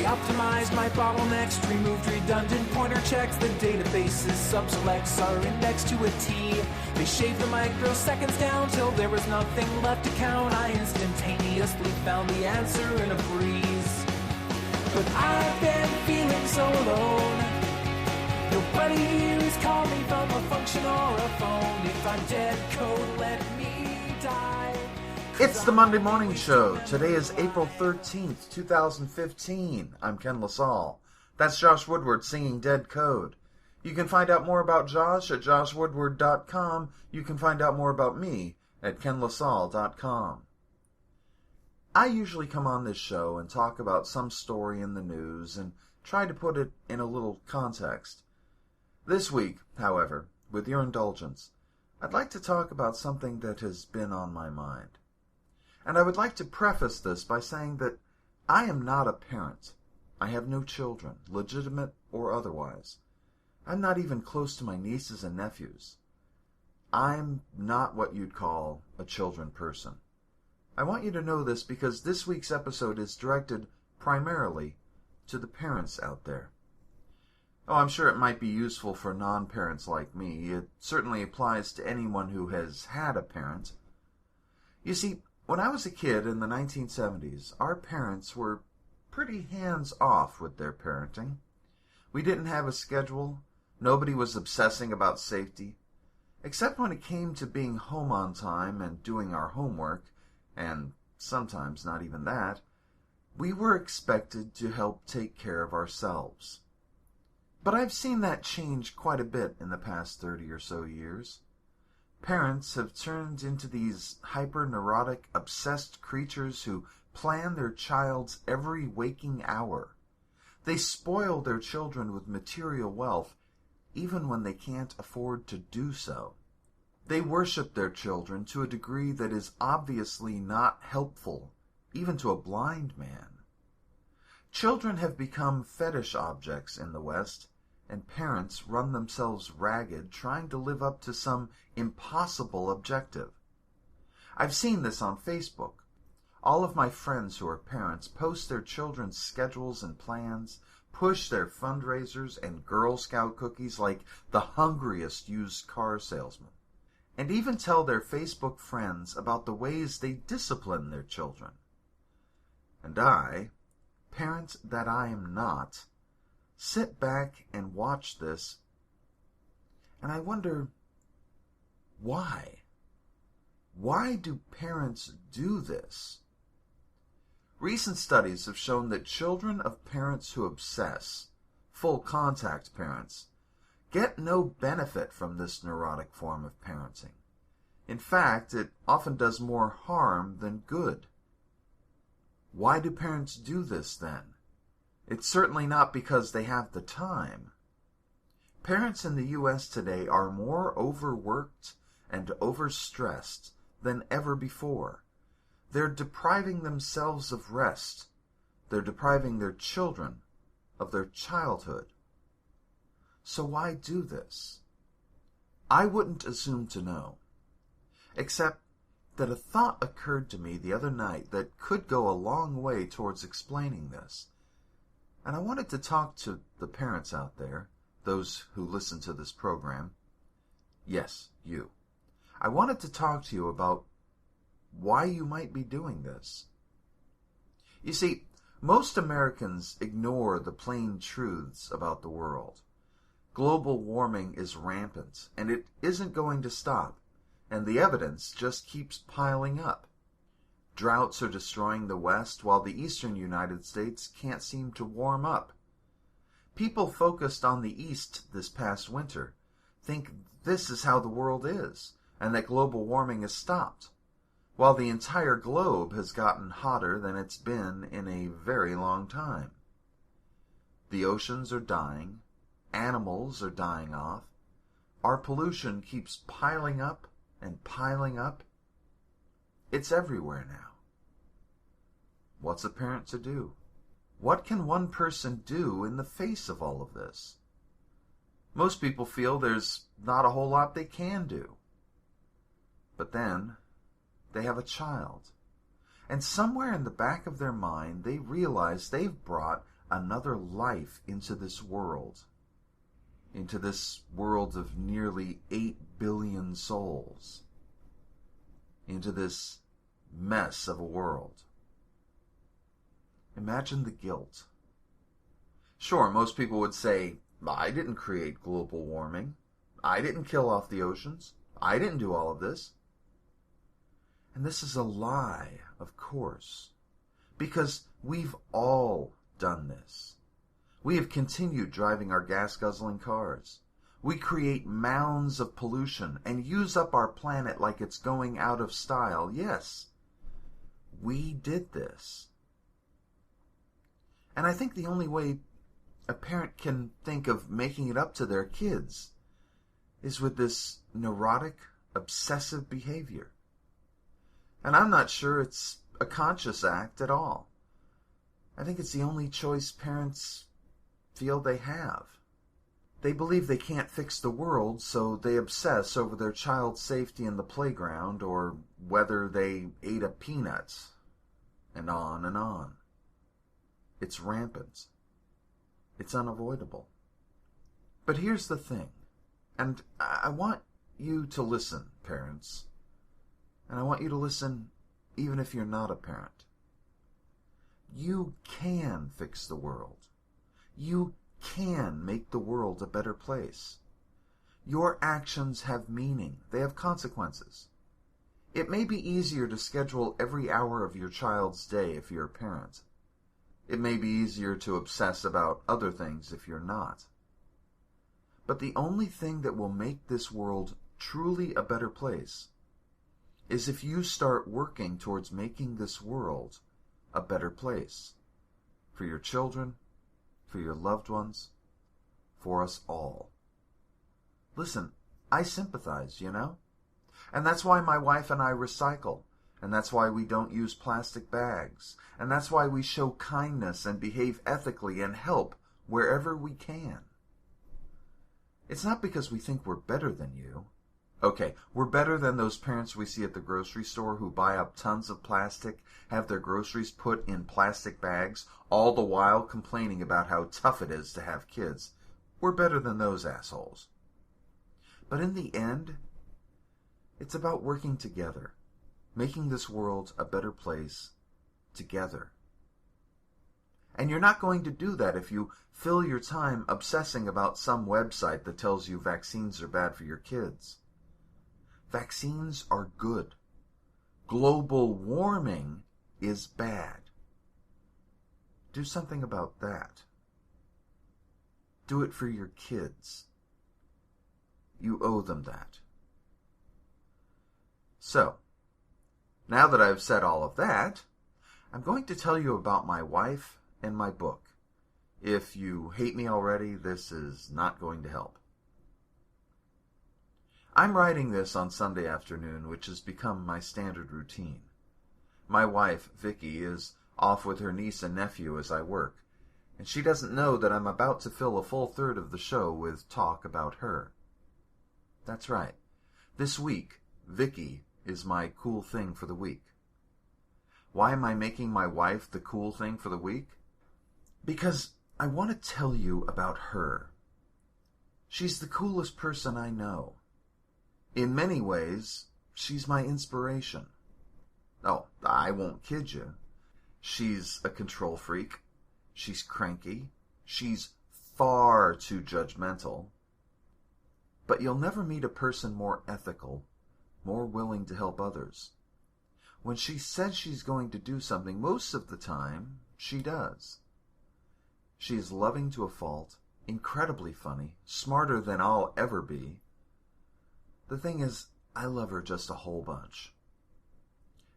They optimized my bottlenecks, removed redundant pointer checks. The database's subselects are indexed to a T. They shaved the microseconds down till there was nothing left to count. I instantaneously found the answer in a breeze. But I've been feeling so alone. Nobody here is calling from a function or a phone. If I'm dead code, let me die. It's the Monday Morning Show. Today is April 13th, 2015. I'm Ken LaSalle. That's Josh Woodward singing Dead Code. You can find out more about Josh at joshwoodward.com. You can find out more about me at kenlasalle.com. I usually come on this show and talk about some story in the news and try to put it in a little context. This week, however, with your indulgence, I'd like to talk about something that has been on my mind. And I would like to preface this by saying that I am not a parent. I have no children, legitimate or otherwise. I'm not even close to my nieces and nephews. I'm not what you'd call a children person. I want you to know this because this week's episode is directed primarily to the parents out there. Oh, I'm sure it might be useful for non-parents like me. It certainly applies to anyone who has had a parent. You see, when I was a kid in the 1970s, our parents were pretty hands-off with their parenting. We didn't have a schedule. Nobody was obsessing about safety. Except when it came to being home on time and doing our homework, and sometimes not even that, we were expected to help take care of ourselves. But I've seen that change quite a bit in the past 30 or so years. Parents have turned into these hyper-neurotic, obsessed creatures who plan their child's every waking hour. They spoil their children with material wealth, even when they can't afford to do so. They worship their children to a degree that is obviously not helpful, even to a blind man. Children have become fetish objects in the West, and parents run themselves ragged trying to live up to some impossible objective. I've seen this on Facebook. All of my friends who are parents post their children's schedules and plans, push their fundraisers and Girl Scout cookies like the hungriest used car salesman, and even tell their Facebook friends about the ways they discipline their children. And I, parent that I am not, sit back and watch this, and I wonder, why? Why do parents do this? Recent studies have shown that children of parents who obsess, full-contact parents, get no benefit from this neurotic form of parenting. In fact, it often does more harm than good. Why do parents do this, then? It's certainly not because they have the time. Parents in the U.S. today are more overworked and overstressed than ever before. They're depriving themselves of rest. They're depriving their children of their childhood. So why do this? I wouldn't assume to know, except that a thought occurred to me the other night that could go a long way towards explaining this. And I wanted to talk to the parents out there, those who listen to this program. Yes, you. I wanted to talk to you about why you might be doing this. You see, most Americans ignore the plain truths about the world. Global warming is rampant, and it isn't going to stop, and the evidence just keeps piling up. Droughts are destroying the West, while the eastern United States can't seem to warm up. People focused on the East this past winter think this is how the world is, and that global warming has stopped, while the entire globe has gotten hotter than it's been in a very long time. The oceans are dying, animals are dying off, our pollution keeps piling up and piling up. It's everywhere now. What's a parent to do? What can one person do in the face of all of this? Most people feel there's not a whole lot they can do. But then, they have a child. And somewhere in the back of their mind, they realize they've brought another life into this world of nearly 8 billion souls, into this mess of a world. Imagine the guilt. Sure, most people would say, I didn't create global warming. I didn't kill off the oceans. I didn't do all of this. And this is a lie, of course, because we've all done this. We have continued driving our gas-guzzling cars. We create mounds of pollution and use up our planet like it's going out of style. Yes, we did this. And I think the only way a parent can think of making it up to their kids is with this neurotic, obsessive behavior. And I'm not sure it's a conscious act at all. I think it's the only choice parents feel they have. They believe they can't fix the world, so they obsess over their child's safety in the playground or whether they ate a peanut, and on and on. It's rampant. It's unavoidable. But here's the thing, and I want you to listen, parents, and I want you to listen even if you're not a parent. You can fix the world. You can make the world a better place. Your actions have meaning. They have consequences. It may be easier to schedule every hour of your child's day if you're a parent. It may be easier to obsess about other things if you're not. But the only thing that will make this world truly a better place is if you start working towards making this world a better place. For your children, for your loved ones, for us all. Listen, I sympathize, you know? And that's why my wife and I recycle. And that's why we don't use plastic bags. And that's why we show kindness and behave ethically and help wherever we can. It's not because we think we're better than you. Okay, we're better than those parents we see at the grocery store who buy up tons of plastic, have their groceries put in plastic bags, all the while complaining about how tough it is to have kids. We're better than those assholes. But in the end, it's about working together, making this world a better place together. And you're not going to do that if you fill your time obsessing about some website that tells you vaccines are bad for your kids. Vaccines are good. Global warming is bad. Do something about that. Do it for your kids. You owe them that. So, now that I've said all of that, I'm going to tell you about my wife and my book. If you hate me already, this is not going to help. I'm writing this on Sunday afternoon, which has become my standard routine. My wife, Vicky, is off with her niece and nephew as I work, and she doesn't know that I'm about to fill a full third of the show with talk about her. That's right. This week, Vicky is my cool thing for the week. Why am I making my wife the cool thing for the week? Because I want to tell you about her. She's the coolest person I know. In many ways, she's my inspiration. Oh, I won't kid you. She's a control freak. She's cranky. She's far too judgmental. But you'll never meet a person more ethical, more willing to help others. When she says she's going to do something, most of the time, she does. She is loving to a fault, incredibly funny, smarter than I'll ever be. The thing is, I love her just a whole bunch.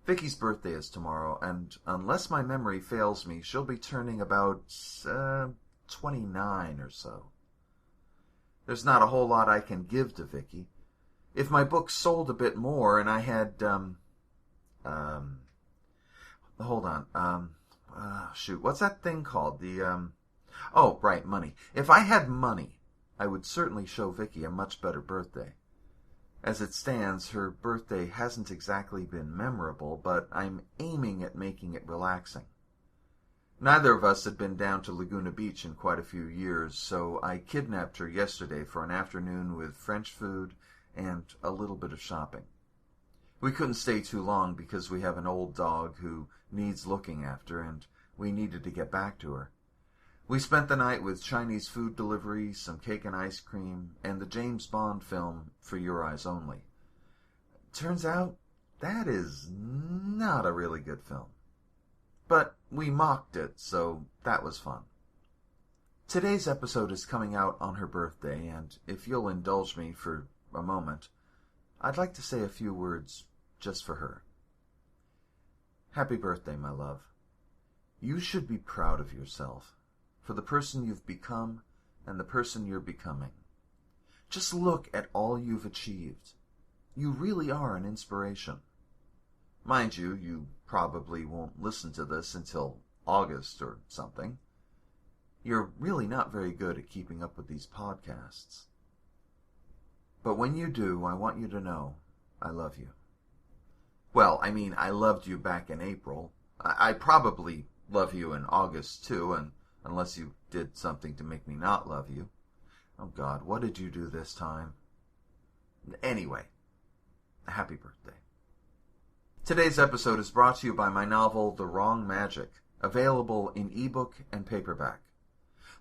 Vicky's birthday is tomorrow, and unless my memory fails me, she'll be turning about 29 or so. There's not a whole lot I can give to Vicky. If my book sold a bit more and I had, hold on, shoot, what's that thing called? Oh, right, money. If I had money, I would certainly show Vicky a much better birthday. As it stands, her birthday hasn't exactly been memorable, but I'm aiming at making it relaxing. Neither of us had been down to Laguna Beach in quite a few years, so I kidnapped her yesterday for an afternoon with French food and a little bit of shopping. We couldn't stay too long because we have an old dog who needs looking after, and we needed to get back to her. We spent the night with Chinese food delivery, some cake and ice cream, and the James Bond film For Your Eyes Only. Turns out, that is not a really good film. But we mocked it, so that was fun. Today's episode is coming out on her birthday, and if you'll indulge me for a moment, I'd like to say a few words just for her. Happy birthday, my love. You should be proud of yourself for the person you've become and the person you're becoming. Just look at all you've achieved. You really are an inspiration. Mind you, you probably won't listen to this until August or something. You're really not very good at keeping up with these podcasts. But when you do, I want you to know I love you. Well, I mean, I loved you back in April. I probably love you in August, too, and unless you did something to make me not love you. Oh, God, what did you do this time? Anyway, happy birthday. Today's episode is brought to you by my novel, The Wrong Magic, available in ebook and paperback.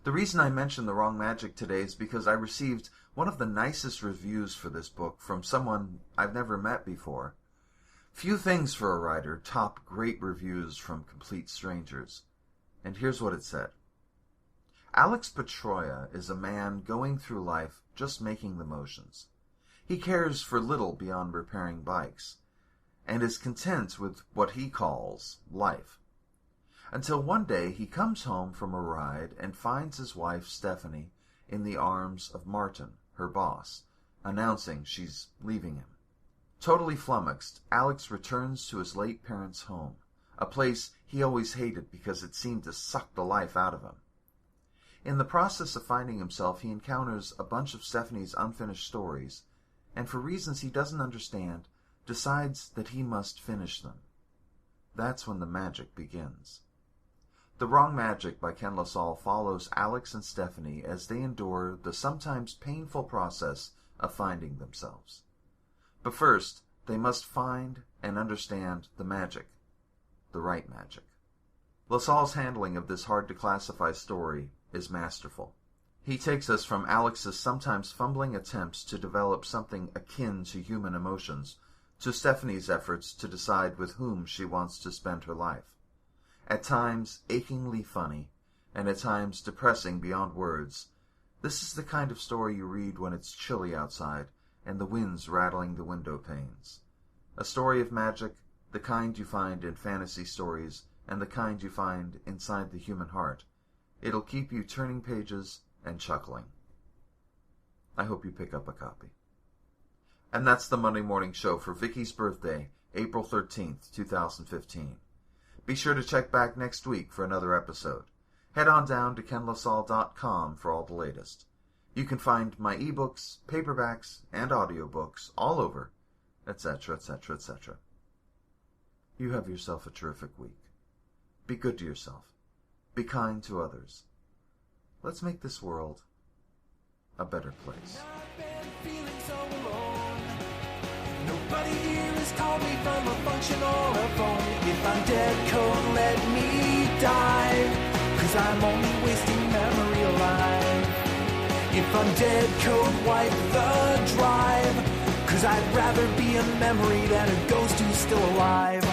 The reason I mention The Wrong Magic today is because I received one of the nicest reviews for this book from someone I've never met before. Few things for a writer top great reviews from complete strangers. And here's what it said. Alex Petroia is a man going through life just making the motions. He cares for little beyond repairing bikes, and is content with what he calls life. Until one day he comes home from a ride and finds his wife Stephanie in the arms of Martin, her boss, announcing she's leaving him. Totally flummoxed, Alex returns to his late parents' home, a place he always hated because it seemed to suck the life out of him. In the process of finding himself, he encounters a bunch of Stephanie's unfinished stories, and for reasons he doesn't understand, decides that he must finish them. That's when the magic begins. The Wrong Magic by Ken LaSalle follows Alex and Stephanie as they endure the sometimes painful process of finding themselves. But first, they must find and understand the magic, the right magic. LaSalle's handling of this hard-to-classify story is masterful. He takes us from Alex's sometimes fumbling attempts to develop something akin to human emotions to Stephanie's efforts to decide with whom she wants to spend her life. At times achingly funny, and at times depressing beyond words, this is the kind of story you read when it's chilly outside and the wind's rattling the window panes. A story of magic, the kind you find in fantasy stories and the kind you find inside the human heart. It'll keep you turning pages and chuckling. I hope you pick up a copy. And that's the Monday Morning Show for Vicky's birthday, April 13th, 2015. Be sure to check back next week for another episode. Head on down to kenlasalle.com for all the latest. You can find my ebooks, paperbacks, and audiobooks all over, etc., etc., etc. You have yourself a terrific week. Be good to yourself. Be kind to others. Let's make this world a better place. Nobody here has called me from a function or a phone. If I'm dead, code, let me die, 'cause I'm only wasting memory alive. If I'm dead, code, wipe the drive, 'cause I'd rather be a memory than a ghost who's still alive.